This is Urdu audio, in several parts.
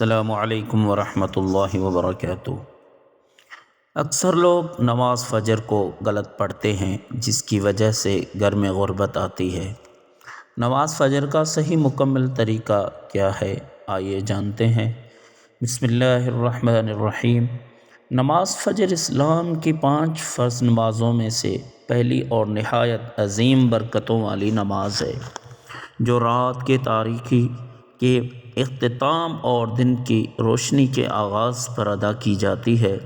السلام علیکم ورحمۃ اللہ وبرکاتہ۔ اکثر لوگ نماز فجر کو غلط پڑھتے ہیں، جس کی وجہ سے گھر میں غربت آتی ہے۔ نماز فجر کا صحیح مکمل طریقہ کیا ہے، آئیے جانتے ہیں۔ بسم اللہ الرحمن الرحیم۔ نماز فجر اسلام کی 5 فرض نمازوں میں سے پہلی اور نہایت عظیم برکتوں والی نماز ہے، جو رات کے تاریکی کے اختتام اور دن کی روشنی کے آغاز پر ادا کی جاتی ہے۔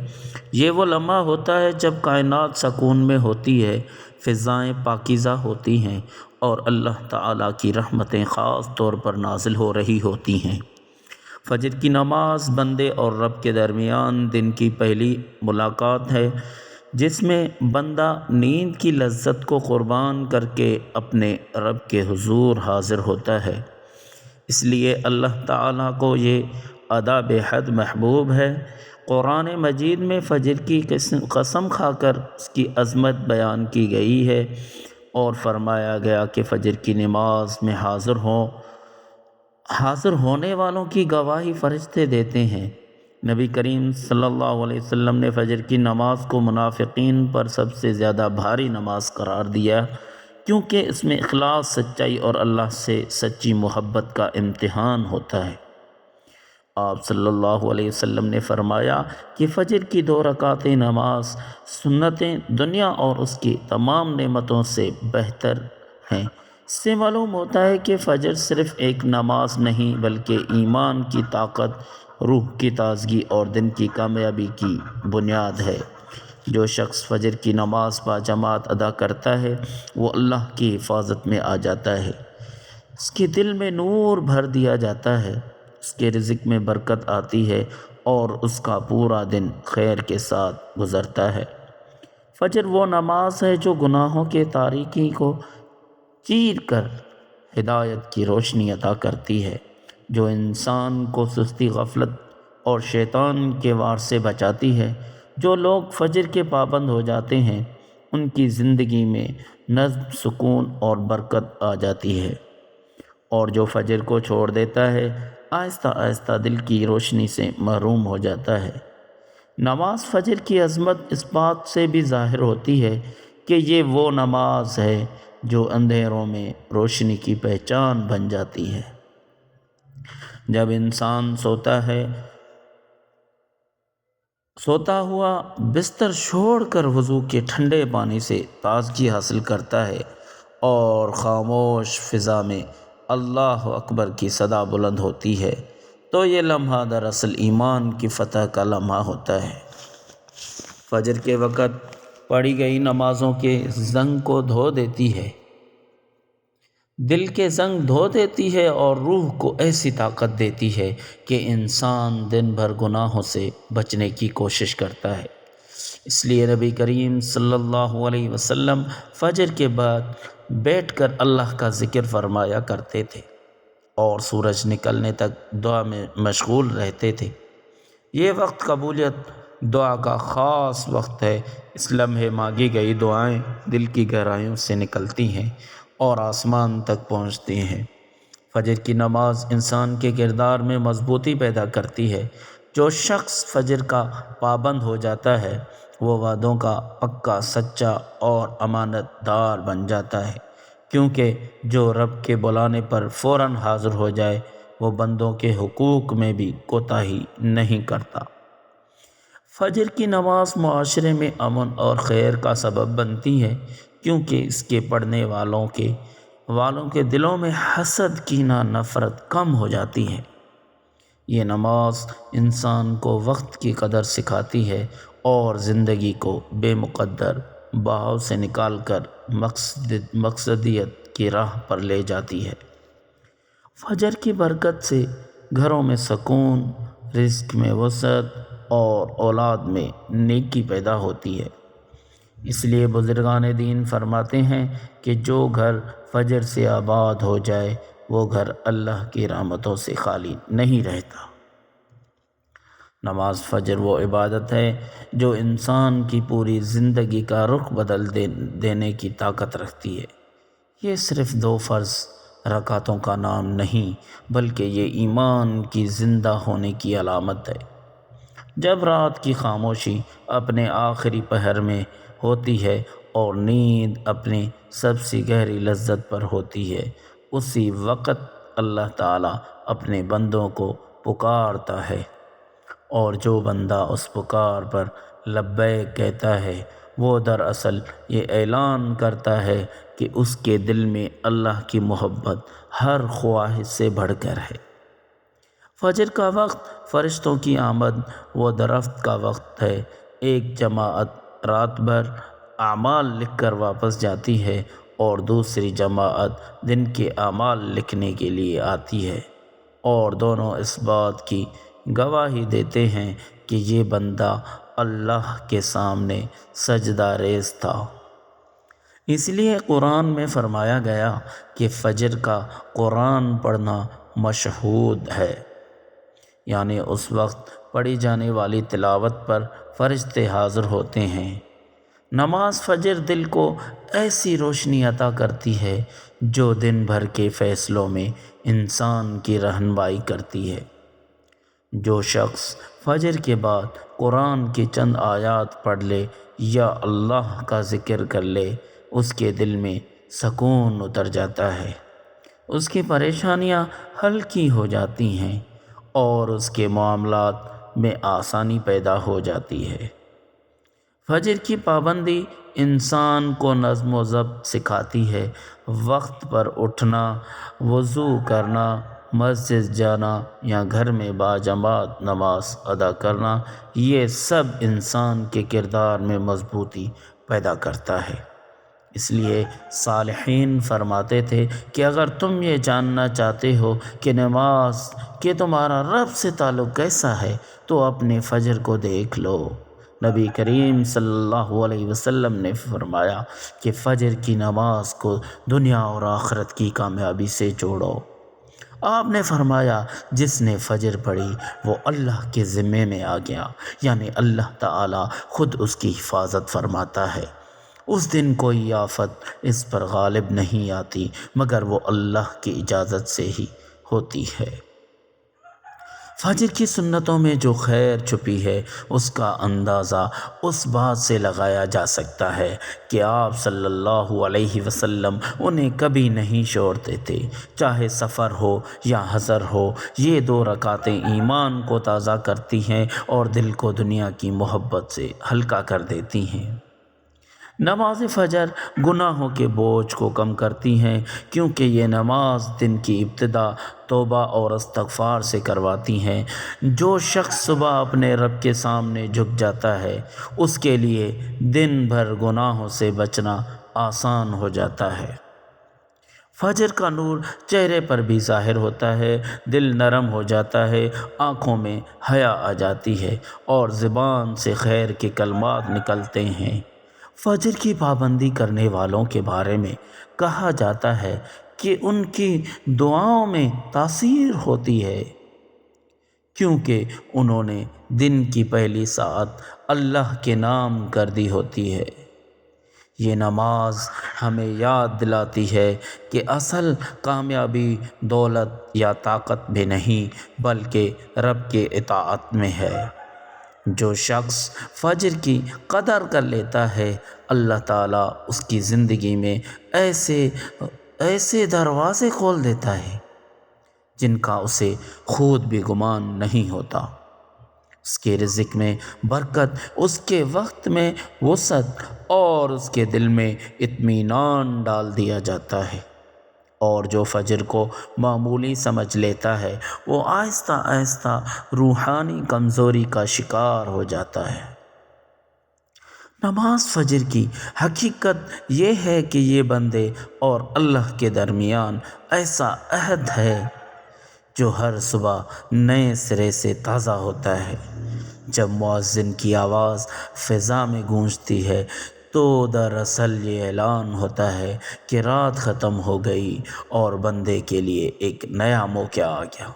یہ وہ لمحہ ہوتا ہے جب کائنات سکون میں ہوتی ہے، فضائیں پاکیزہ ہوتی ہیں اور اللہ تعالیٰ کی رحمتیں خاص طور پر نازل ہو رہی ہوتی ہیں۔ فجر کی نماز بندے اور رب کے درمیان دن کی پہلی ملاقات ہے، جس میں بندہ نیند کی لذت کو قربان کر کے اپنے رب کے حضور حاضر ہوتا ہے۔ اس لیے اللہ تعالیٰ کو یہ ادا بے حد محبوب ہے۔ قرآن مجید میں فجر کی قسم کھا کر اس کی عظمت بیان کی گئی ہے اور فرمایا گیا کہ فجر کی نماز میں حاضر ہونے والوں کی گواہی فرشتے دیتے ہیں۔ نبی کریم صلی اللہ علیہ وسلم نے فجر کی نماز کو منافقین پر سب سے زیادہ بھاری نماز قرار دیا، کیونکہ اس میں اخلاص، سچائی اور اللہ سے سچی محبت کا امتحان ہوتا ہے۔ آپ صلی اللہ علیہ وسلم نے فرمایا کہ فجر کی 2 رکعتیں نماز سنتیں دنیا اور اس کی تمام نعمتوں سے بہتر ہیں۔ اس سے معلوم ہوتا ہے کہ فجر صرف ایک نماز نہیں، بلکہ ایمان کی طاقت، روح کی تازگی اور دن کی کامیابی کی بنیاد ہے۔ جو شخص فجر کی نماز باجماعت ادا کرتا ہے، وہ اللہ کی حفاظت میں آ جاتا ہے، اس کے دل میں نور بھر دیا جاتا ہے، اس کے رزق میں برکت آتی ہے اور اس کا پورا دن خیر کے ساتھ گزرتا ہے۔ فجر وہ نماز ہے جو گناہوں کے تاریکی کو چیر کر ہدایت کی روشنی عطا کرتی ہے، جو انسان کو سستی، غفلت اور شیطان کے وار سے بچاتی ہے۔ جو لوگ فجر کے پابند ہو جاتے ہیں، ان کی زندگی میں نظم، سکون اور برکت آ جاتی ہے، اور جو فجر کو چھوڑ دیتا ہے، آہستہ آہستہ دل کی روشنی سے محروم ہو جاتا ہے۔ نماز فجر کی عظمت اس بات سے بھی ظاہر ہوتی ہے کہ یہ وہ نماز ہے جو اندھیروں میں روشنی کی پہچان بن جاتی ہے۔ جب انسان سوتا ہوا بستر چھوڑ کر وضو کے ٹھنڈے پانی سے تازگی حاصل کرتا ہے اور خاموش فضا میں اللہ اکبر کی صدا بلند ہوتی ہے، تو یہ لمحہ دراصل ایمان کی فتح کا لمحہ ہوتا ہے۔ فجر کے وقت پڑھی گئی نمازوں کے زنگ کو دھو دیتی ہے، دل کے زنگ دھو دیتی ہے اور روح کو ایسی طاقت دیتی ہے کہ انسان دن بھر گناہوں سے بچنے کی کوشش کرتا ہے۔ اس لیے نبی کریم صلی اللہ علیہ وسلم فجر کے بعد بیٹھ کر اللہ کا ذکر فرمایا کرتے تھے اور سورج نکلنے تک دعا میں مشغول رہتے تھے۔ یہ وقت قبولیت دعا کا خاص وقت ہے۔ اس لمحے مانگی گئی دعائیں دل کی گہرائیوں سے نکلتی ہیں اور آسمان تک پہنچتی ہیں۔ فجر کی نماز انسان کے کردار میں مضبوطی پیدا کرتی ہے۔ جو شخص فجر کا پابند ہو جاتا ہے، وہ وعدوں کا پکا، سچا اور امانت دار بن جاتا ہے، کیونکہ جو رب کے بلانے پر فوراً حاضر ہو جائے، وہ بندوں کے حقوق میں بھی کوتاہی نہیں کرتا۔ فجر کی نماز معاشرے میں امن اور خیر کا سبب بنتی ہے، کیونکہ اس کے پڑھنے والوں کے دلوں میں حسد، کینہ، نفرت کم ہو جاتی ہے۔ یہ نماز انسان کو وقت کی قدر سکھاتی ہے اور زندگی کو بے مقدر بہاؤ سے نکال کر مقصدیت کی راہ پر لے جاتی ہے۔ فجر کی برکت سے گھروں میں سکون، رزق میں وسعت اور اولاد میں نیکی پیدا ہوتی ہے۔ اس لیے بزرگان دین فرماتے ہیں کہ جو گھر فجر سے آباد ہو جائے، وہ گھر اللہ کی رحمتوں سے خالی نہیں رہتا۔ نماز فجر وہ عبادت ہے جو انسان کی پوری زندگی کا رخ بدل دینے کی طاقت رکھتی ہے۔ یہ صرف 2 فرض رکعتوں کا نام نہیں بلکہ یہ ایمان کی زندہ ہونے کی علامت ہے۔ جب رات کی خاموشی اپنے آخری پہر میں ہوتی ہے اور نیند اپنی سب سے گہری لذت پر ہوتی ہے، اسی وقت اللہ تعالیٰ اپنے بندوں کو پکارتا ہے، اور جو بندہ اس پکار پر لبیک کہتا ہے وہ دراصل یہ اعلان کرتا ہے کہ اس کے دل میں اللہ کی محبت ہر خواہش سے بڑھ کر ہے۔ فجر کا وقت فرشتوں کی آمد و درفت کا وقت ہے۔ ایک جماعت رات بھر اعمال لکھ کر واپس جاتی ہے اور دوسری جماعت دن کے اعمال لکھنے کے لیے آتی ہے، اور دونوں اس بات کی گواہی دیتے ہیں کہ یہ بندہ اللہ کے سامنے سجدہ ریز تھا۔ اس لیے قرآن میں فرمایا گیا کہ فجر کا قرآن پڑھنا مشہود ہے، یعنی اس وقت پڑھی جانے والی تلاوت پر فرشتے حاضر ہوتے ہیں۔ نماز فجر دل کو ایسی روشنی عطا کرتی ہے جو دن بھر کے فیصلوں میں انسان کی رہنمائی کرتی ہے۔ جو شخص فجر کے بعد قرآن کی چند آیات پڑھ لے یا اللہ کا ذکر کر لے، اس کے دل میں سکون اتر جاتا ہے، اس کی پریشانیاں ہلکی ہو جاتی ہیں اور اس کے معاملات میں آسانی پیدا ہو جاتی ہے۔ فجر کی پابندی انسان کو نظم و ضبط سکھاتی ہے۔ وقت پر اٹھنا، وضو کرنا، مسجد جانا یا گھر میں باجماعت نماز ادا کرنا، یہ سب انسان کے کردار میں مضبوطی پیدا کرتا ہے۔ اس لیے صالحین فرماتے تھے کہ اگر تم یہ جاننا چاہتے ہو کہ نماز کہ تمہارا رب سے تعلق کیسا ہے تو اپنے فجر کو دیکھ لو۔ نبی کریم صلی اللہ علیہ وسلم نے فرمایا کہ فجر کی نماز کو دنیا اور آخرت کی کامیابی سے جوڑو۔ آپ نے فرمایا جس نے فجر پڑھی وہ اللہ کے ذمے میں آ گیا، یعنی اللہ تعالیٰ خود اس کی حفاظت فرماتا ہے۔ اس دن کوئی آفت اس پر غالب نہیں آتی مگر وہ اللہ کی اجازت سے ہی ہوتی ہے۔ فجر کی سنتوں میں جو خیر چھپی ہے اس کا اندازہ اس بات سے لگایا جا سکتا ہے کہ آپ صلی اللہ علیہ وسلم انہیں کبھی نہیں چھوڑتے تھے، چاہے سفر ہو یا حضر ہو۔ یہ 2 رکعتیں ایمان کو تازہ کرتی ہیں اور دل کو دنیا کی محبت سے ہلکا کر دیتی ہیں۔ نماز فجر گناہوں کے بوجھ کو کم کرتی ہیں، کیونکہ یہ نماز دن کی ابتدا توبہ اور استغفار سے کرواتی ہیں۔ جو شخص صبح اپنے رب کے سامنے جھک جاتا ہے اس کے لیے دن بھر گناہوں سے بچنا آسان ہو جاتا ہے۔ فجر کا نور چہرے پر بھی ظاہر ہوتا ہے، دل نرم ہو جاتا ہے، آنکھوں میں حیا آ جاتی ہے اور زبان سے خیر کے کلمات نکلتے ہیں۔ فجر کی پابندی کرنے والوں کے بارے میں کہا جاتا ہے کہ ان کی دعاؤں میں تاثیر ہوتی ہے، کیونکہ انہوں نے دن کی پہلی ساعت اللہ کے نام کر دی ہوتی ہے۔ یہ نماز ہمیں یاد دلاتی ہے کہ اصل کامیابی دولت یا طاقت میں نہیں بلکہ رب کے اطاعت میں ہے۔ جو شخص فجر کی قدر کر لیتا ہے اللہ تعالیٰ اس کی زندگی میں ایسے دروازے کھول دیتا ہے جن کا اسے خود بھی گمان نہیں ہوتا۔ اس کے رزق میں برکت، اس کے وقت میں وسعت اور اس کے دل میں اطمینان ڈال دیا جاتا ہے، اور جو فجر کو معمولی سمجھ لیتا ہے وہ آہستہ آہستہ روحانی کمزوری کا شکار ہو جاتا ہے۔ نماز فجر کی حقیقت یہ ہے کہ یہ بندے اور اللہ کے درمیان ایسا عہد ہے جو ہر صبح نئے سرے سے تازہ ہوتا ہے۔ جب مؤذن کی آواز فضا میں گونجتی ہے تو دراصل یہ اعلان ہوتا ہے کہ رات ختم ہو گئی اور بندے کے لیے ایک نیا موقع آ گیا۔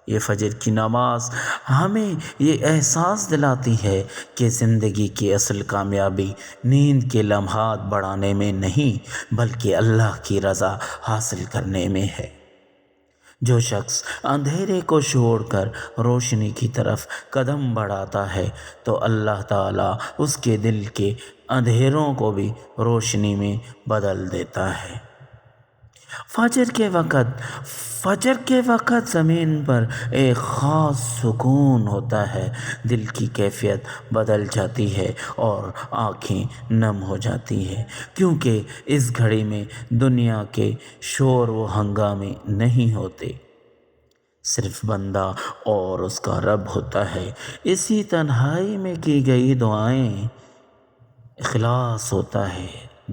یہ فجر کی نماز ہمیں یہ احساس دلاتی ہے کہ زندگی کی اصل کامیابی نیند کے لمحات بڑھانے میں نہیں بلکہ اللہ کی رضا حاصل کرنے میں ہے۔ جو شخص اندھیرے کو چھوڑ کر روشنی کی طرف قدم بڑھاتا ہے تو اللہ تعالیٰ اس کے دل کے اندھیروں کو بھی روشنی میں بدل دیتا ہے۔ فجر کے وقت زمین پر ایک خاص سکون ہوتا ہے، دل کی کیفیت بدل جاتی ہے اور آنکھیں نم ہو جاتی ہیں، کیونکہ اس گھڑی میں دنیا کے شور و ہنگامے نہیں ہوتے، صرف بندہ اور اس کا رب ہوتا ہے۔ اسی تنہائی میں کی گئی دعائیں اخلاص ہوتا ہے،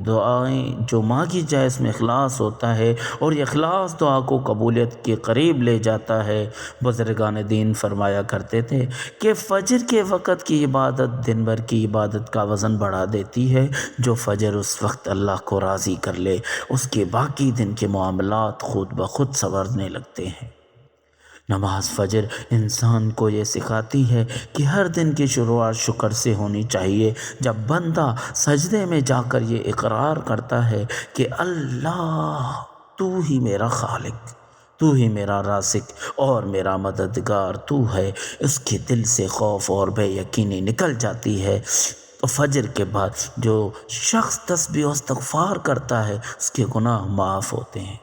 دعائیں جو مانگی جائے اس میں اخلاص ہوتا ہے، اور یہ اخلاص دعا کو قبولیت کے قریب لے جاتا ہے۔ بزرگان دین فرمایا کرتے تھے کہ فجر کے وقت کی عبادت دن بھر کی عبادت کا وزن بڑھا دیتی ہے۔ جو فجر اس وقت اللہ کو راضی کر لے اس کے باقی دن کے معاملات خود بخود سنورنے لگتے ہیں۔ نماز فجر انسان کو یہ سکھاتی ہے کہ ہر دن کی شروعات شکر سے ہونی چاہیے۔ جب بندہ سجدے میں جا کر یہ اقرار کرتا ہے کہ اللہ تو ہی میرا خالق، تو ہی میرا رازق اور میرا مددگار تو ہے، اس کے دل سے خوف اور بے یقینی نکل جاتی ہے۔ تو فجر کے بعد جو شخص تسبیح و استغفار کرتا ہے اس کے گناہ معاف ہوتے ہیں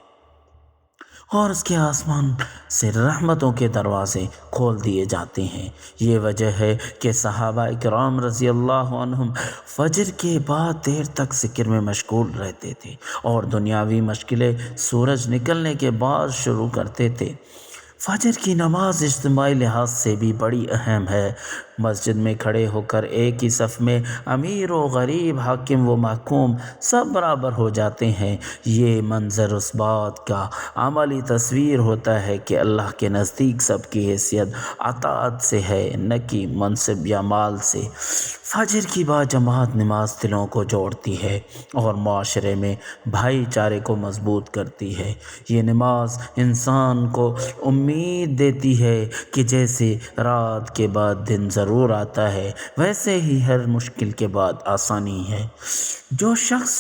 اور اس کے آسمان سے رحمتوں کے دروازے کھول دیے جاتے ہیں۔ یہ وجہ ہے کہ صحابہ کرام رضی اللہ عنہم فجر کے بعد دیر تک ذکر میں مشغول رہتے تھے اور دنیاوی مشکلیں سورج نکلنے کے بعد شروع کرتے تھے۔ فجر کی نماز اجتماعی لحاظ سے بھی بڑی اہم ہے۔ مسجد میں کھڑے ہو کر ایک ہی صف میں امیر و غریب، حاکم و محکوم سب برابر ہو جاتے ہیں۔ یہ منظر اس بات کا عملی تصویر ہوتا ہے کہ اللہ کے نزدیک سب کی حیثیت اطاعت سے ہے، نہ کہ منصب یا مال سے۔ فجر کی باجماعت نماز دلوں کو جوڑتی ہے اور معاشرے میں بھائی چارے کو مضبوط کرتی ہے۔ یہ نماز انسان کو امید دیتی ہے کہ جیسے رات کے بعد دن ضرور آتا ہے ویسے ہی ہر مشکل کے بعد آسانی ہے۔ جو شخص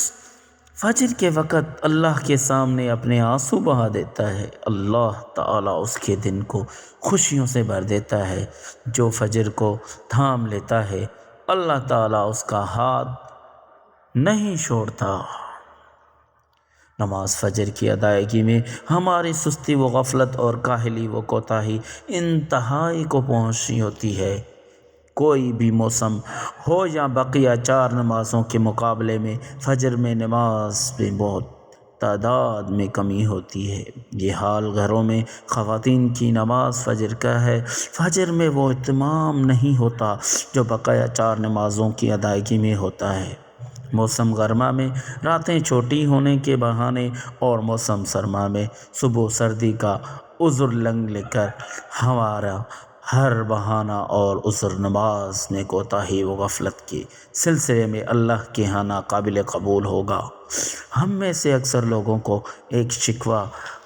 فجر کے وقت اللہ کے سامنے اپنے آنسو بہا دیتا ہے اللہ تعالیٰ اس کے دن کو خوشیوں سے بھر دیتا ہے۔ جو فجر کو تھام لیتا ہے اللہ تعالیٰ اس کا ہاتھ نہیں چھوڑتا۔ نماز فجر کی ادائیگی میں ہماری سستی و غفلت اور کاہلی و کوتاہی انتہائی کو پہنچی ہوتی ہے۔ کوئی بھی موسم ہو یا بقیہ 4 نمازوں کے مقابلے میں فجر میں نماز میں بہت تعداد میں کمی ہوتی ہے۔ یہ حال گھروں میں خواتین کی نماز فجر کا ہے۔ فجر میں وہ اہتمام نہیں ہوتا جو بقیہ 4 نمازوں کی ادائیگی میں ہوتا ہے۔ موسم گرما میں راتیں چھوٹی ہونے کے بہانے اور موسم سرما میں صبح سردی کا عذر لے کر ہمارا ہر بہانہ اور عذر نماز میں کوتاہی و غفلت کے سلسلے میں اللہ کے ہاں ناقابل قبول ہوگا۔ ہم میں سے اکثر لوگوں کو ایک شکوہ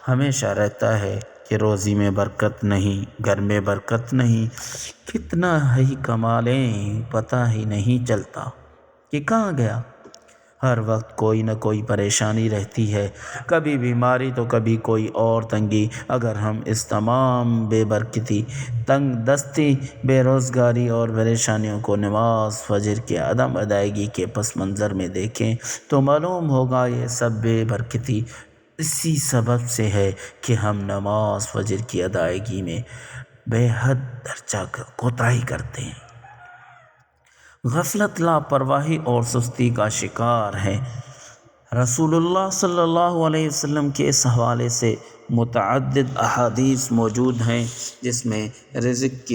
ہمیشہ رہتا ہے کہ روزی میں برکت نہیں، گھر میں برکت نہیں، کتنا ہی کما لیں پتہ ہی نہیں چلتا کہ کہاں گیا۔ ہر وقت کوئی نہ کوئی پریشانی رہتی ہے، کبھی بیماری تو کبھی کوئی اور تنگی۔ اگر ہم اس تمام بے برکتی، تنگ دستی، بے روزگاری اور پریشانیوں کو نماز فجر کی عدم ادائیگی کے پس منظر میں دیکھیں تو معلوم ہوگا یہ سب بے برکتی اسی سبب سے ہے کہ ہم نماز فجر کی ادائیگی میں بے حد درجہ کوتاہی کرتے ہیں، غفلت، لاپرواہی اور سستی کا شکار ہیں۔ رسول اللہ صلی اللہ علیہ وسلم کے اس حوالے سے متعدد احادیث موجود ہیں جس میں رزق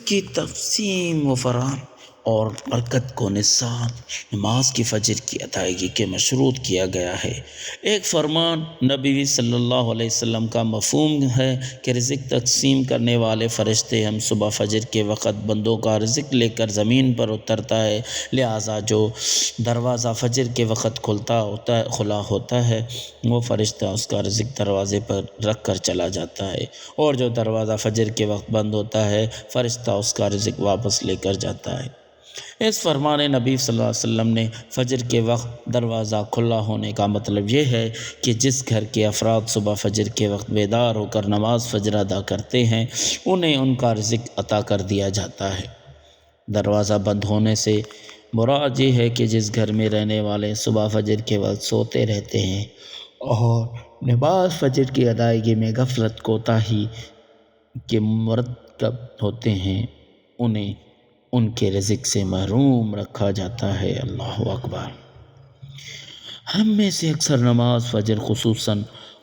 کی تقسیم و فراہمی اور برکت کو نماز کی فجر کی ادائیگی کے مشروط کیا گیا ہے۔ ایک فرمان نبی صلی اللہ علیہ وسلم کا مفہوم ہے کہ رزق تقسیم کرنے والے فرشتے ہم صبح فجر کے وقت بندوں کا رزق لے کر زمین پر اترتا ہے، لہٰذا جو دروازہ فجر کے وقت کھلا ہوتا ہے وہ فرشتہ اس کا رزق دروازے پر رکھ کر چلا جاتا ہے، اور جو دروازہ فجر کے وقت بند ہوتا ہے فرشتہ اس کا رزق واپس لے کر جاتا ہے۔ اس فرمان نبی صلی اللہ علیہ وسلم نے فجر کے وقت دروازہ کھلا ہونے کا مطلب یہ ہے کہ جس گھر کے افراد صبح فجر کے وقت بیدار ہو کر نماز فجر ادا کرتے ہیں انہیں ان کا رزق عطا کر دیا جاتا ہے۔ دروازہ بند ہونے سے مراد یہ ہے کہ جس گھر میں رہنے والے صبح فجر کے وقت سوتے رہتے ہیں اور نماز فجر کی ادائیگی میں غفلت کوتاہی کے مرتکب ہوتے ہیں انہیں ان کے رزق سے محروم رکھا جاتا ہے۔ اللہ اکبر۔ ہم میں سے اکثر نماز فجر خصوصاً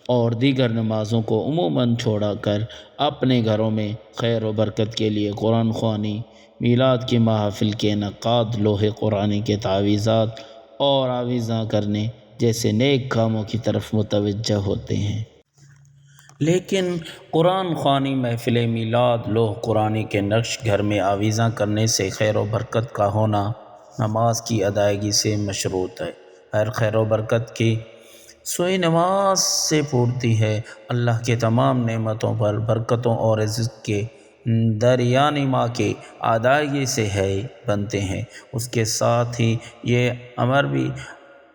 اور دیگر نمازوں کو عموماً چھوڑا کر اپنے گھروں میں خیر و برکت کے لیے قرآن خوانی، میلاد کی محافل کے انعقاد، لوح قرآن کے تعویذات اور آویزاں کرنے جیسے نیک کاموں کی طرف متوجہ ہوتے ہیں۔ لیکن قرآن خوانی، محفل میلاد، لوح قرآن کے نقش گھر میں آویزاں کرنے سے خیر و برکت کا ہونا نماز کی ادائیگی سے مشروط ہے۔ ہر خیر و برکت کی سوئی نماز سے پھوٹتی ہے۔ اللہ کے تمام نعمتوں پر برکتوں اور رزق کے دریانی ماں کی ادائیگی سے ہے بنتے ہیں۔ اس کے ساتھ ہی یہ امر بھی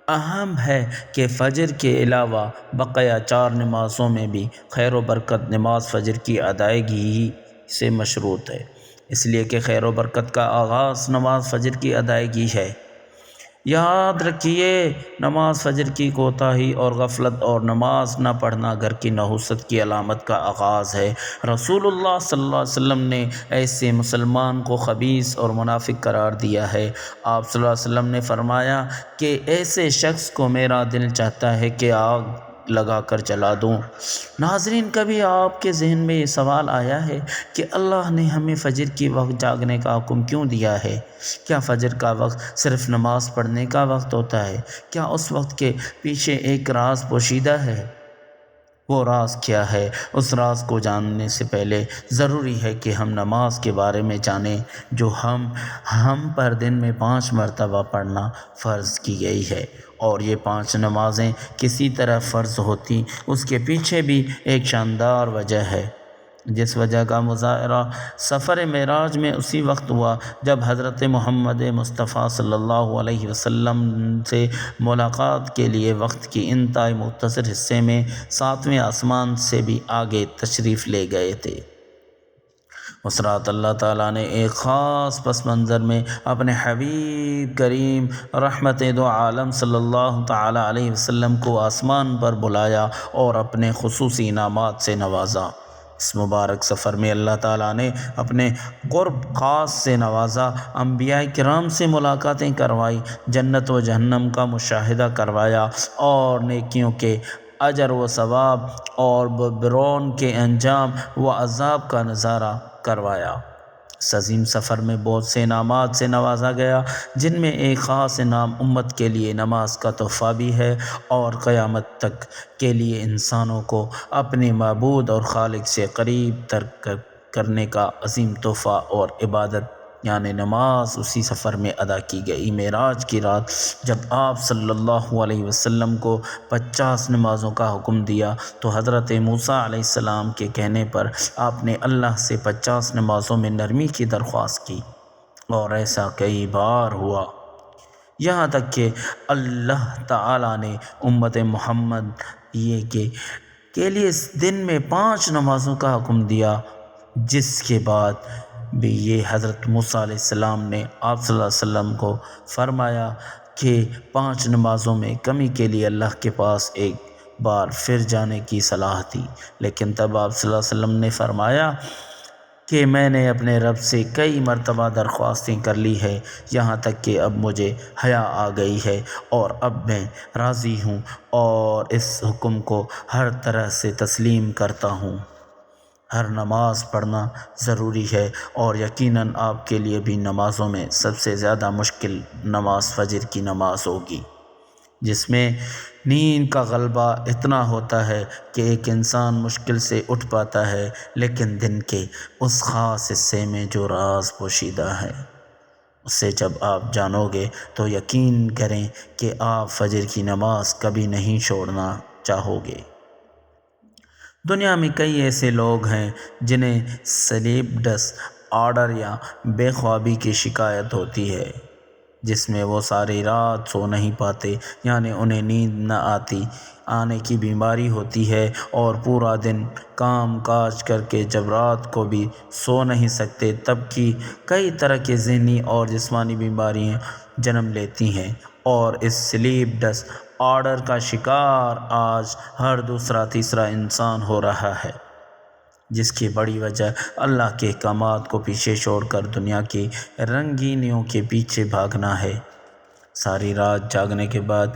اہم ہے کہ فجر کے علاوہ بقیہ 4 نمازوں میں بھی خیر و برکت نماز فجر کی ادائیگی ہی سے مشروط ہے، اس لیے کہ خیر و برکت کا آغاز نماز فجر کی ادائیگی ہے۔ یاد رکھیے، نماز فجر کی کوتاہی اور غفلت اور نماز نہ پڑھنا گھر کی نحوست کی علامت کا آغاز ہے۔ رسول اللہ صلی اللہ علیہ وسلم نے ایسے مسلمان کو خبیث اور منافق قرار دیا ہے۔ آپ صلی اللہ علیہ وسلم نے فرمایا کہ ایسے شخص کو میرا دل چاہتا ہے کہ آگ لگا کر جلا دوں۔ ناظرین، کبھی آپ کے ذہن میں یہ سوال آیا ہے کہ اللہ نے ہمیں فجر کی وقت جاگنے کا حکم کیوں دیا ہے؟ کیا فجر کا وقت صرف نماز پڑھنے کا وقت ہوتا ہے؟ کیا اس وقت کے پیچھے ایک راز پوشیدہ ہے؟ وہ راز کیا ہے؟ اس راز کو جاننے سے پہلے ضروری ہے کہ ہم نماز کے بارے میں جانیں جو ہم پر دن میں 5 مرتبہ پڑھنا فرض کی گئی ہے، اور یہ 5 نمازیں کسی طرح فرض ہوتی اس کے پیچھے بھی ایک شاندار وجہ ہے، جس وجہ کا مظاہرہ سفر معراج میں اسی وقت ہوا جب حضرت محمد مصطفیٰ صلی اللہ علیہ وسلم سے ملاقات کے لیے وقت کی انتہائی مختصر حصے میں 7ویں آسمان سے بھی آگے تشریف لے گئے تھے۔ اس رات اللہ تعالیٰ نے ایک خاص پس منظر میں اپنے حبیب کریم رحمت دو عالم صلی اللہ تعالیٰ علیہ وسلم کو آسمان پر بلایا اور اپنے خصوصی انعامات سے نوازا۔ اس مبارک سفر میں اللہ تعالیٰ نے اپنے قرب خاص سے نوازا، انبیاء کرام سے ملاقاتیں کروائی، جنت و جہنم کا مشاہدہ کروایا، اور نیکیوں کے اجر و ثواب اور برون کے انجام و عذاب کا نظارہ کروایا۔ اس عظیم سفر میں بہت سے انعامات سے نوازا گیا، جن میں ایک خاص انعام امت کے لیے نماز کا تحفہ بھی ہے، اور قیامت تک کے لیے انسانوں کو اپنے معبود اور خالق سے قریب تر کرنے کا عظیم تحفہ اور عبادت یعنی نماز اسی سفر میں ادا کی گئی۔ معراج کی رات جب آپ صلی اللہ علیہ وسلم کو 50 نمازوں کا حکم دیا تو حضرت موسیٰ علیہ السلام کے کہنے پر آپ نے اللہ سے 50 نمازوں میں نرمی کی درخواست کی، اور ایسا کئی بار ہوا، یہاں تک کہ اللہ تعالیٰ نے امت محمد کے لیے اس دن میں 5 نمازوں کا حکم دیا، جس کے بعد بھی یہ حضرت موسیٰ علیہ السلام نے آپ صلی اللہ علیہ وسلم کو فرمایا کہ 5 نمازوں میں کمی کے لیے اللہ کے پاس ایک بار پھر جانے کی صلاح تھی، لیکن تب آپ صلی اللہ علیہ وسلم نے فرمایا کہ میں نے اپنے رب سے کئی مرتبہ درخواستیں کر لی ہے، یہاں تک کہ اب مجھے حیا آ گئی ہے، اور اب میں راضی ہوں اور اس حکم کو ہر طرح سے تسلیم کرتا ہوں۔ ہر نماز پڑھنا ضروری ہے، اور یقیناً آپ کے لیے بھی نمازوں میں سب سے زیادہ مشکل نماز فجر کی نماز ہوگی، جس میں نیند کا غلبہ اتنا ہوتا ہے کہ ایک انسان مشکل سے اٹھ پاتا ہے، لیکن دن کے اس خاص حصے میں جو راز پوشیدہ ہے اسے جب آپ جانو گے تو یقین کریں کہ آپ فجر کی نماز کبھی نہیں چھوڑنا چاہو گے۔ دنیا میں کئی ایسے لوگ ہیں جنہیں سلیپ ڈس آرڈر یا بے خوابی کی شکایت ہوتی ہے، جس میں وہ ساری رات سو نہیں پاتے، یعنی انہیں نیند نہ آنے کی بیماری ہوتی ہے، اور پورا دن کام کاج کر کے جب رات کو بھی سو نہیں سکتے، تب کی کئی طرح کے ذہنی اور جسمانی بیماریاں جنم لیتی ہیں، اور اس سلیپ ڈس آرڈر کا شکار آج ہر دوسرا تیسرا انسان ہو رہا ہے، جس کی بڑی وجہ اللہ کے احکامات کو پیچھے چھوڑ کر دنیا کی رنگینیوں کے پیچھے بھاگنا ہے۔ ساری رات جاگنے کے بعد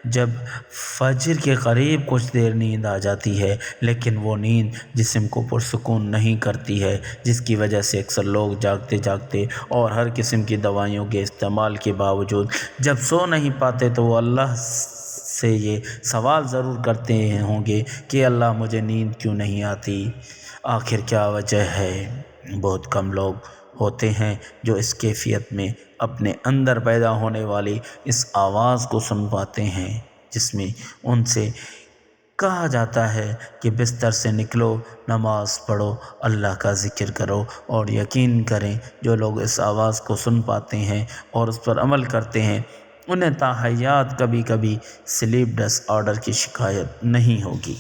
جب فجر کے قریب کچھ دیر نیند آ جاتی ہے، لیکن وہ نیند جسم کو پرسکون نہیں کرتی ہے، جس کی وجہ سے اکثر لوگ جاگتے جاگتے اور ہر قسم کی دوائیوں کے استعمال کے باوجود جب سو نہیں پاتے تو وہ اللہ سے یہ سوال ضرور کرتے ہوں گے کہ اللہ مجھے نیند کیوں نہیں آتی، آخر کیا وجہ ہے۔ بہت کم لوگ ہوتے ہیں جو اس کیفیت میں اپنے اندر پیدا ہونے والی اس آواز کو سن پاتے ہیں، جس میں ان سے کہا جاتا ہے کہ بستر سے نکلو، نماز پڑھو، اللہ کا ذکر کرو، اور یقین کریں جو لوگ اس آواز کو سن پاتے ہیں اور اس پر عمل کرتے ہیں، انہیں تا حیات کبھی کبھی سلیپ ڈس آرڈر کی شکایت نہیں ہوگی۔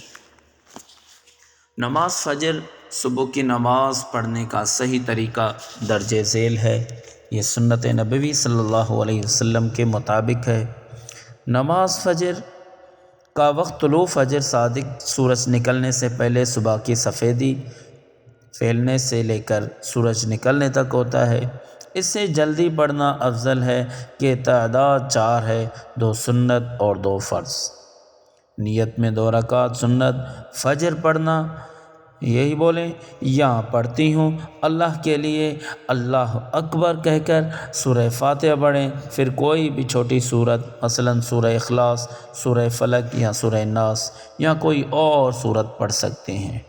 نماز فجر صبح کی نماز پڑھنے کا صحیح طریقہ درج ذیل ہے۔ یہ سنت نبوی صلی اللہ علیہ وسلم کے مطابق ہے۔ نماز فجر کا وقت طلوع فجر صادق سورج نکلنے سے پہلے صبح کی سفیدی پھیلنے سے لے کر سورج نکلنے تک ہوتا ہے۔ اس سے جلدی پڑھنا افضل ہے کہ تعداد 4 ہے، 2 سنت اور 2 فرض۔ نیت میں 2 رکعت سنت فجر پڑھنا، یہی بولیں یہاں پڑھتی ہوں اللہ کے لیے اللہ اکبر کہہ کر سورہ فاتحہ پڑھیں، پھر کوئی بھی چھوٹی سورت مثلا سورہ اخلاص، سورہ فلق یا سورہ ناس یا کوئی اور سورت پڑھ سکتے ہیں۔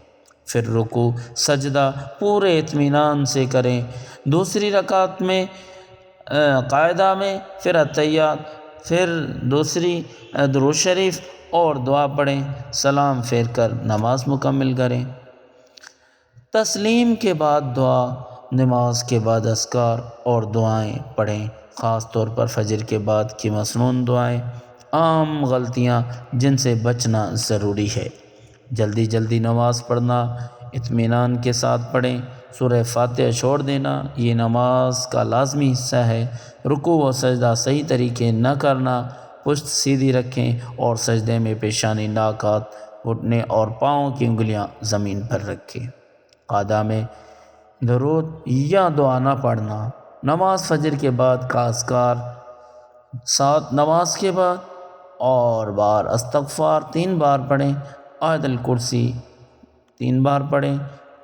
پھر رکوع سجدہ پورے اطمینان سے کریں۔ دوسری رکعت میں قاعدہ میں پھر اتحیات، پھر دوسری درود شریف اور دعا پڑھیں، سلام پھیر کر نماز مکمل کریں۔ تسلیم کے بعد دعا، نماز کے بعد اذکار اور دعائیں پڑھیں، خاص طور پر فجر کے بعد کی مسنون دعائیں۔ عام غلطیاں جن سے بچنا ضروری ہے: جلدی جلدی نماز پڑھنا، اطمینان کے ساتھ پڑھیں، سورہ فاتحہ چھوڑ دینا، یہ نماز کا لازمی حصہ ہے۔ رکوع و سجدہ صحیح طریقے نہ کرنا، پشت سیدھی رکھیں اور سجدے میں پیشانی، ناک، ہاتھ، گھٹنے اور پاؤں کی انگلیاں زمین پر رکھیں۔ قاعدہ میں درود یا دعا نہ پڑھنا۔ نماز فجر کے بعد کا اذکار: 7 نماز کے بعد اور بار استغفار 3 بار پڑھیں، آیت الکرسی 3 بار پڑھیں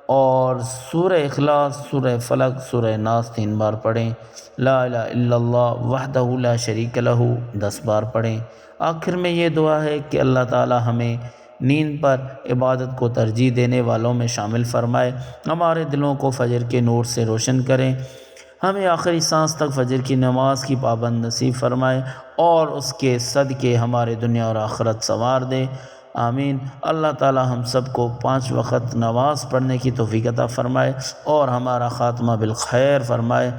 اور سورہ اخلاص، سورہ فلق، سورہ ناس 3 بار پڑھیں۔ لا الہ الا اللہ وحدہ لا شریک لہ 10 بار پڑھیں۔ آخر میں یہ دعا ہے کہ اللہ تعالی ہمیں نیند پر عبادت کو ترجیح دینے والوں میں شامل فرمائے، ہمارے دلوں کو فجر کے نور سے روشن کریں، ہمیں آخری سانس تک فجر کی نماز کی پابند نصیب فرمائے اور اس کے صدقے ہمارے دنیا اور آخرت سنوار دے، آمین۔ اللہ تعالی ہم سب کو 5 وقت نماز پڑھنے کی توفیق عطا فرمائے اور ہمارا خاتمہ بالخیر فرمائے،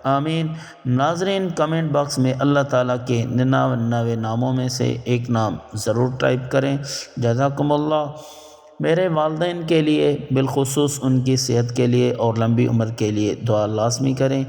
آمین۔ ناظرین، کمنٹ باکس میں اللہ تعالیٰ کے 99 ناموں میں سے ایک نام ضرور ٹائپ کریں، جزاکم اللہ۔ میرے والدین کے لیے بالخصوص ان کی صحت کے لیے اور لمبی عمر کے لیے دعا لازمی کریں۔